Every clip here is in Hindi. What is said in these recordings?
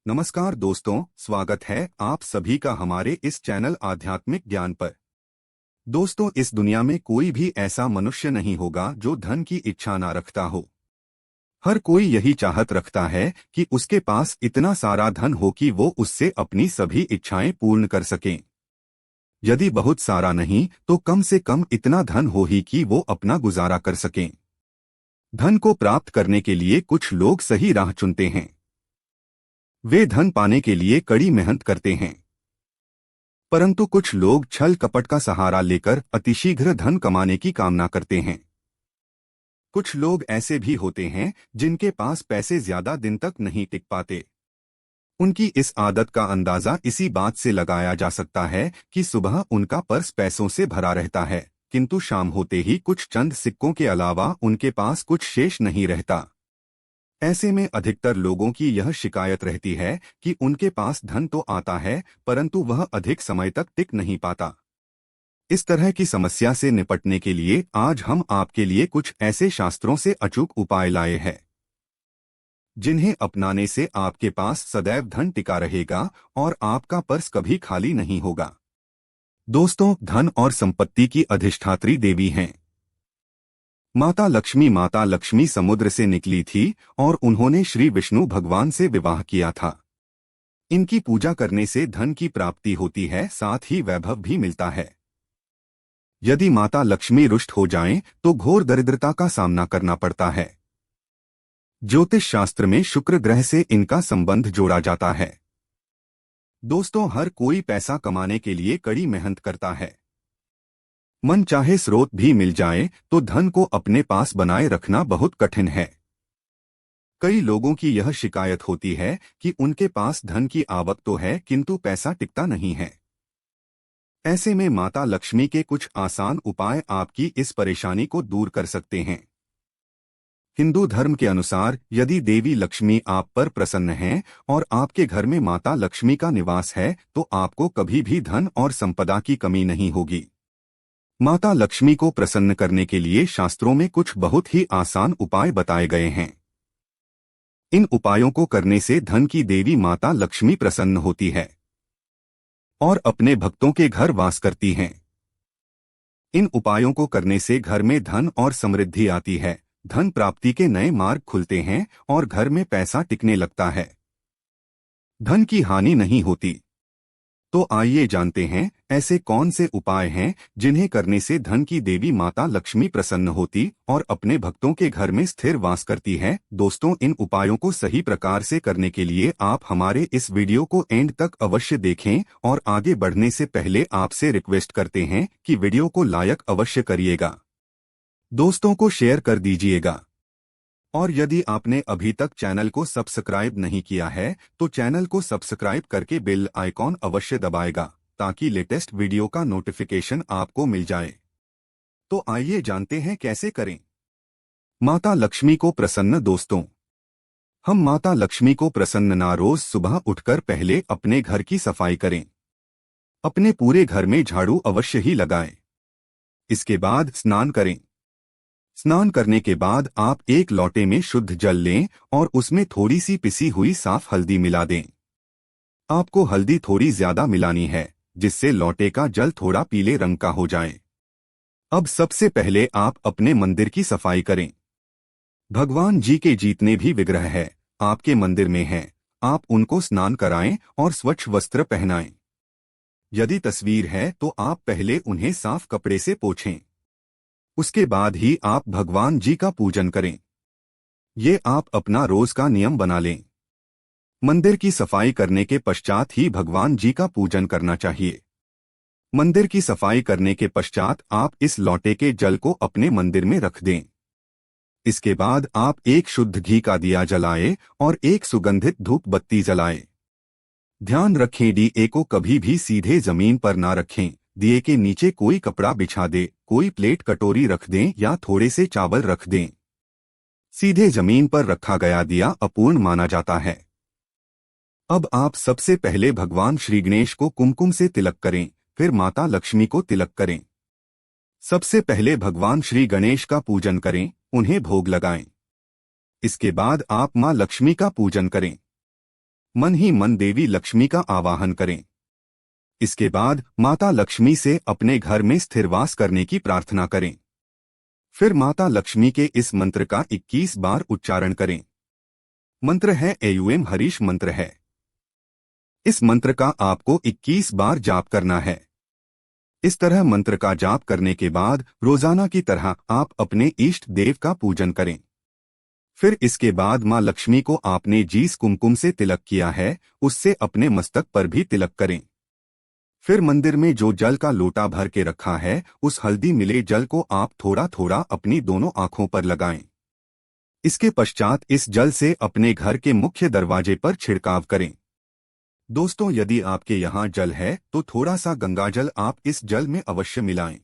नमस्कार दोस्तों, स्वागत है आप सभी का हमारे इस चैनल आध्यात्मिक ज्ञान पर। दोस्तों, इस दुनिया में कोई भी ऐसा मनुष्य नहीं होगा जो धन की इच्छा ना रखता हो। हर कोई यही चाहत रखता है कि उसके पास इतना सारा धन हो कि वो उससे अपनी सभी इच्छाएं पूर्ण कर सकें। यदि बहुत सारा नहीं तो कम से कम इतना धन हो ही कि वो अपना गुजारा कर सकें। धन को प्राप्त करने के लिए कुछ लोग सही राह चुनते हैं। वे धन पाने के लिए कड़ी मेहनत करते हैं, परंतु कुछ लोग छल कपट का सहारा लेकर अतिशीघ्र धन कमाने की कामना करते हैं। कुछ लोग ऐसे भी होते हैं जिनके पास पैसे ज्यादा दिन तक नहीं टिक पाते। उनकी इस आदत का अंदाजा इसी बात से लगाया जा सकता है कि सुबह उनका पर्स पैसों से भरा रहता है, किंतु शाम होते ही कुछ चंद सिक्कों के अलावा उनके पास कुछ शेष नहीं रहता। ऐसे में अधिकतर लोगों की यह शिकायत रहती है कि उनके पास धन तो आता है परंतु वह अधिक समय तक टिक नहीं पाता। इस तरह की समस्या से निपटने के लिए आज हम आपके लिए कुछ ऐसे शास्त्रों से अचूक उपाय लाए हैं जिन्हें अपनाने से आपके पास सदैव धन टिका रहेगा और आपका पर्स कभी खाली नहीं होगा। दोस्तों, धन और संपत्ति की अधिष्ठात्री देवी हैं माता लक्ष्मी समुद्र से निकली थी और उन्होंने श्री विष्णु भगवान से विवाह किया था। इनकी पूजा करने से धन की प्राप्ति होती है, साथ ही वैभव भी मिलता है। यदि माता लक्ष्मी रुष्ट हो जाएं तो घोर दरिद्रता का सामना करना पड़ता है। ज्योतिष शास्त्र में शुक्र ग्रह से इनका संबंध जोड़ा जाता है। दोस्तों, हर कोई पैसा कमाने के लिए कड़ी मेहनत करता है। मन चाहे स्रोत भी मिल जाए तो धन को अपने पास बनाए रखना बहुत कठिन है। कई लोगों की यह शिकायत होती है कि उनके पास धन की आवक तो है किंतु पैसा टिकता नहीं है। ऐसे में माता लक्ष्मी के कुछ आसान उपाय आपकी इस परेशानी को दूर कर सकते हैं। हिंदू धर्म के अनुसार यदि देवी लक्ष्मी आप पर प्रसन्न हैं और आपके घर में माता लक्ष्मी का निवास है तो आपको कभी भी धन और संपदा की कमी नहीं होगी। माता लक्ष्मी को प्रसन्न करने के लिए शास्त्रों में कुछ बहुत ही आसान उपाय बताए गए हैं। इन उपायों को करने से धन की देवी माता लक्ष्मी प्रसन्न होती है और अपने भक्तों के घर वास करती हैं। इन उपायों को करने से घर में धन और समृद्धि आती है, धन प्राप्ति के नए मार्ग खुलते हैं और घर में पैसा टिकने लगता है। धन की हानि नहीं होती। तो आइए जानते हैं ऐसे कौन से उपाय हैं जिन्हें करने से धन की देवी माता लक्ष्मी प्रसन्न होती और अपने भक्तों के घर में स्थिर वास करती है। दोस्तों, इन उपायों को सही प्रकार से करने के लिए आप हमारे इस वीडियो को एंड तक अवश्य देखें और आगे बढ़ने से पहले आपसे रिक्वेस्ट करते हैं कि वीडियो को लाइक अवश्य करिएगा, दोस्तों को शेयर कर दीजिएगा और यदि आपने अभी तक चैनल को सब्सक्राइब नहीं किया है तो चैनल को सब्सक्राइब करके बेल आइकॉन अवश्य दबाएगा ताकि लेटेस्ट वीडियो का नोटिफिकेशन आपको मिल जाए। तो आइए जानते हैं कैसे करें माता लक्ष्मी को प्रसन्न। दोस्तों, हम माता लक्ष्मी को प्रसन्न ना रोज सुबह उठकर पहले अपने घर की सफाई करें। अपने पूरे घर में झाड़ू अवश्य ही लगाएं। इसके बाद स्नान करें। स्नान करने के बाद आप एक लोटे में शुद्ध जल लें और उसमें थोड़ी सी पिसी हुई साफ हल्दी मिला दें। आपको हल्दी थोड़ी ज्यादा मिलानी है जिससे लोटे का जल थोड़ा पीले रंग का हो जाए। अब सबसे पहले आप अपने मंदिर की सफाई करें। भगवान जी के जितने भी विग्रह है आपके मंदिर में हैं, आप उनको स्नान कराएं और स्वच्छ वस्त्र पहनाएं। यदि तस्वीर है तो आप पहले उन्हें साफ कपड़े से पोंछें। उसके बाद ही आप भगवान जी का पूजन करें। ये आप अपना रोज का नियम बना लें। मंदिर की सफाई करने के पश्चात ही भगवान जी का पूजन करना चाहिए। मंदिर की सफाई करने के पश्चात आप इस लोटे के जल को अपने मंदिर में रख दें। इसके बाद आप एक शुद्ध घी का दिया जलाएं और एक सुगंधित धूप बत्ती जलाएं। ध्यान रखें, दिए को कभी भी सीधे जमीन पर ना रखें। दिए के नीचे कोई कपड़ा बिछा दे, कोई प्लेट कटोरी रख दें या थोड़े से चावल रख दें। सीधे जमीन पर रखा गया दिया अपूर्ण माना जाता है। अब आप सबसे पहले भगवान श्री गणेश को कुमकुम से तिलक करें, फिर माता लक्ष्मी को तिलक करें। सबसे पहले भगवान श्री गणेश का पूजन करें, उन्हें भोग लगाएं। इसके बाद आप मां लक्ष्मी का पूजन करें। मन ही मन देवी लक्ष्मी का आवाहन करें। इसके बाद माता लक्ष्मी से अपने घर में स्थिरवास करने की प्रार्थना करें। फिर माता लक्ष्मी के इस मंत्र का 21 बार उच्चारण करें। मंत्र है एयूएम हरीश मंत्र है। इस मंत्र का आपको 21 बार जाप करना है। इस तरह मंत्र का जाप करने के बाद रोजाना की तरह आप अपने इष्ट देव का पूजन करें। फिर इसके बाद मां लक्ष्मी को आपने जिस कुमकुम से तिलक किया है उससे अपने मस्तक पर भी तिलक करें। फिर मंदिर में जो जल का लोटा भर के रखा है उस हल्दी मिले जल को आप थोड़ा थोड़ा अपनी दोनों आंखों पर लगाएं। इसके पश्चात इस जल से अपने घर के मुख्य दरवाजे पर छिड़काव करें। दोस्तों, यदि आपके यहाँ जल है तो थोड़ा सा गंगाजल आप इस जल में अवश्य मिलाएं।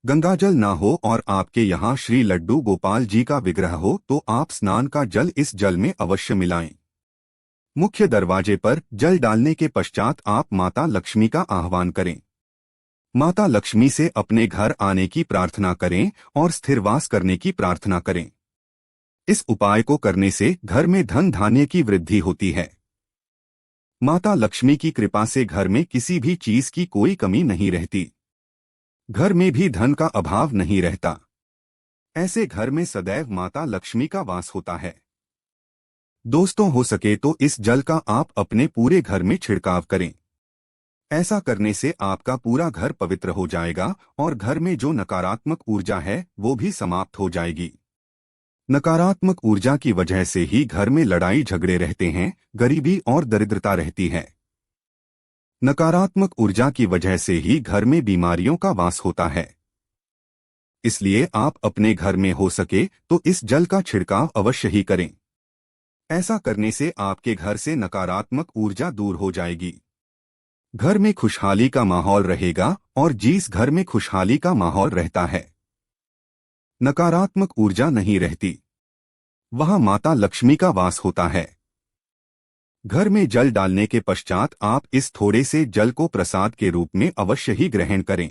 गंगाजल ना हो और आपके यहाँ श्री लड्डू गोपाल जी का विग्रह हो तो आप स्नान का जल इस जल में अवश्य मिलाएं। मुख्य दरवाजे पर जल डालने के पश्चात आप माता लक्ष्मी का आह्वान करें। माता लक्ष्मी से अपने घर आने की प्रार्थना करें और स्थिरवास करने की प्रार्थना करें। इस उपाय को करने से घर में धन धान्य की वृद्धि होती है। माता लक्ष्मी की कृपा से घर में किसी भी चीज की कोई कमी नहीं रहती। घर में भी धन का अभाव नहीं रहता। ऐसे घर में सदैव माता लक्ष्मी का वास होता है। दोस्तों, हो सके तो इस जल का आप अपने पूरे घर में छिड़काव करें। ऐसा करने से आपका पूरा घर पवित्र हो जाएगा और घर में जो नकारात्मक ऊर्जा है वो भी समाप्त हो जाएगी। नकारात्मक ऊर्जा की वजह से ही घर में लड़ाई झगड़े रहते हैं, गरीबी और दरिद्रता रहती है। नकारात्मक ऊर्जा की वजह से ही घर में बीमारियों का वास होता है। इसलिए आप अपने घर में हो सके तो इस जल का छिड़काव अवश्य ही करें। ऐसा करने से आपके घर से नकारात्मक ऊर्जा दूर हो जाएगी। घर में खुशहाली का माहौल रहेगा और जिस घर में खुशहाली का माहौल रहता है, नकारात्मक ऊर्जा नहीं रहती, वहां माता लक्ष्मी का वास होता है। घर में जल डालने के पश्चात आप इस थोड़े से जल को प्रसाद के रूप में अवश्य ही ग्रहण करें।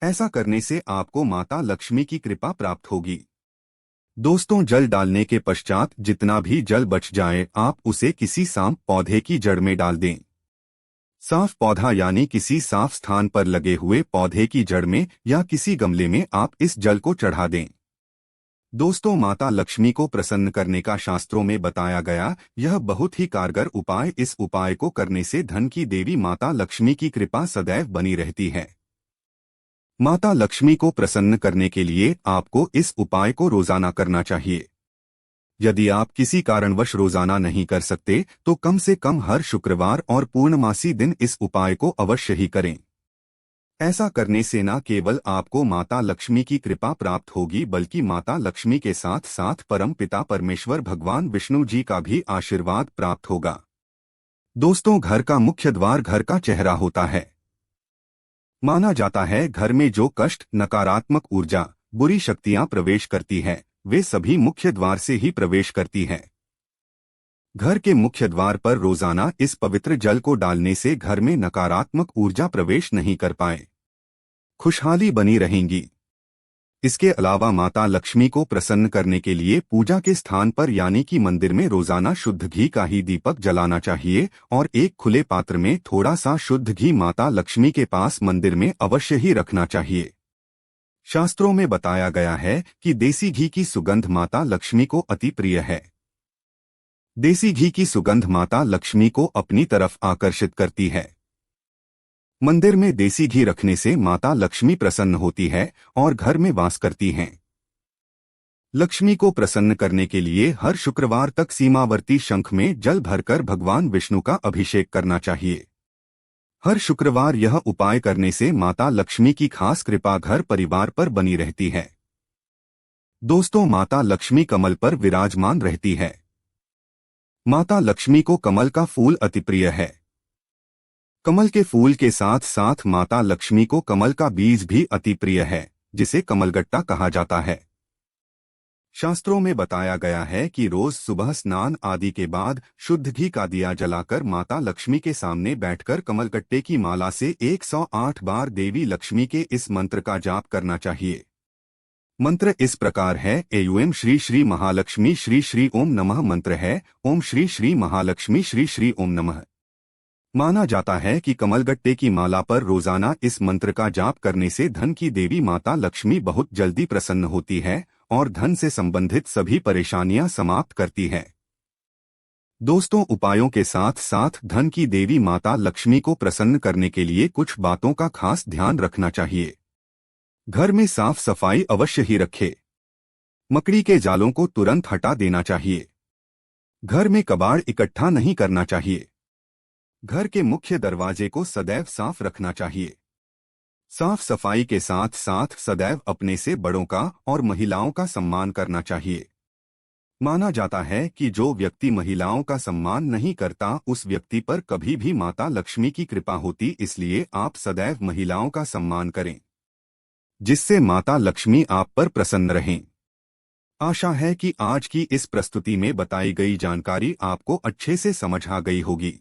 ऐसा करने से आपको माता लक्ष्मी की कृपा प्राप्त होगी। दोस्तों, जल डालने के पश्चात जितना भी जल बच जाए आप उसे किसी साफ पौधे की जड़ में डाल दें। साफ पौधा यानी किसी साफ स्थान पर लगे हुए पौधे की जड़ में या किसी गमले में आप इस जल को चढ़ा दें। दोस्तों, माता लक्ष्मी को प्रसन्न करने का शास्त्रों में बताया गया यह बहुत ही कारगर उपाय। इस उपाय को करने से धन की देवी माता लक्ष्मी की कृपा सदैव बनी रहती है। माता लक्ष्मी को प्रसन्न करने के लिए आपको इस उपाय को रोजाना करना चाहिए। यदि आप किसी कारणवश रोजाना नहीं कर सकते तो कम से कम हर शुक्रवार और पूर्णमासी दिन इस उपाय को अवश्य ही करें। ऐसा करने से न केवल आपको माता लक्ष्मी की कृपा प्राप्त होगी बल्कि माता लक्ष्मी के साथ साथ परम पिता परमेश्वर भगवान विष्णु जी का भी आशीर्वाद प्राप्त होगा। दोस्तों, घर का मुख्य द्वार घर का चेहरा होता है। माना जाता है घर में जो कष्ट, नकारात्मक ऊर्जा, बुरी शक्तियां प्रवेश करती है वे सभी मुख्य द्वार से ही प्रवेश करती हैं। घर के मुख्य द्वार पर रोजाना इस पवित्र जल को डालने से घर में नकारात्मक ऊर्जा प्रवेश नहीं कर पाए, खुशहाली बनी रहेंगी। इसके अलावा माता लक्ष्मी को प्रसन्न करने के लिए पूजा के स्थान पर यानी कि मंदिर में रोजाना शुद्ध घी का ही दीपक जलाना चाहिए और एक खुले पात्र में थोड़ा सा शुद्ध घी माता लक्ष्मी के पास मंदिर में अवश्य ही रखना चाहिए। शास्त्रों में बताया गया है कि देसी घी की सुगंध माता लक्ष्मी को अति प्रिय है। देसी घी की सुगंध माता लक्ष्मी को अपनी तरफ आकर्षित करती है। मंदिर में देसी घी रखने से माता लक्ष्मी प्रसन्न होती है और घर में वास करती हैं। लक्ष्मी को प्रसन्न करने के लिए हर शुक्रवार तक सीमावर्ती शंख में जल भरकर भगवान विष्णु का अभिषेक करना चाहिए। हर शुक्रवार यह उपाय करने से माता लक्ष्मी की खास कृपा घर परिवार पर बनी रहती है। दोस्तों, माता लक्ष्मी कमल पर विराजमान रहती है। माता लक्ष्मी को कमल का फूल अति प्रिय है। कमल के फूल के साथ साथ माता लक्ष्मी को कमल का बीज भी अति प्रिय है, जिसे कमलगट्टा कहा जाता है। शास्त्रों में बताया गया है कि रोज सुबह स्नान आदि के बाद शुद्ध घी का दिया जलाकर माता लक्ष्मी के सामने बैठकर कमलगट्टे की माला से 108 बार देवी लक्ष्मी के इस मंत्र का जाप करना चाहिए। मंत्र इस प्रकार है। एयूएम श्री श्री महालक्ष्मी श्री श्री ओम नमः। मंत्र है ओम श्री श्री महालक्ष्मी श्री श्री ओम नमः। माना जाता है कि कमलगट्टे की माला पर रोजाना इस मंत्र का जाप करने से धन की देवी माता लक्ष्मी बहुत जल्दी प्रसन्न होती है और धन से संबंधित सभी परेशानियां समाप्त करती है। दोस्तों, उपायों के साथ साथ धन की देवी माता लक्ष्मी को प्रसन्न करने के लिए कुछ बातों का खास ध्यान रखना चाहिए। घर में साफ सफाई अवश्य ही रखें। मकड़ी के जालों को तुरंत हटा देना चाहिए। घर में कबाड़ इकट्ठा नहीं करना चाहिए। घर के मुख्य दरवाजे को सदैव साफ रखना चाहिए। साफ सफाई के साथ साथ सदैव अपने से बड़ों का और महिलाओं का सम्मान करना चाहिए। माना जाता है कि जो व्यक्ति महिलाओं का सम्मान नहीं करता उस व्यक्ति पर कभी भी माता लक्ष्मी की कृपा होती, इसलिए आप सदैव महिलाओं का सम्मान करें, जिससे माता लक्ष्मी आप पर प्रसन्न रहें। आशा है कि आज की इस प्रस्तुति में बताई गई जानकारी आपको अच्छे से समझ आ गई होगी।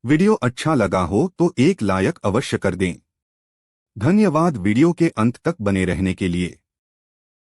वीडियो अच्छा लगा हो तो एक लाइक अवश्य कर दें। धन्यवाद वीडियो के अंत तक बने रहने के लिए।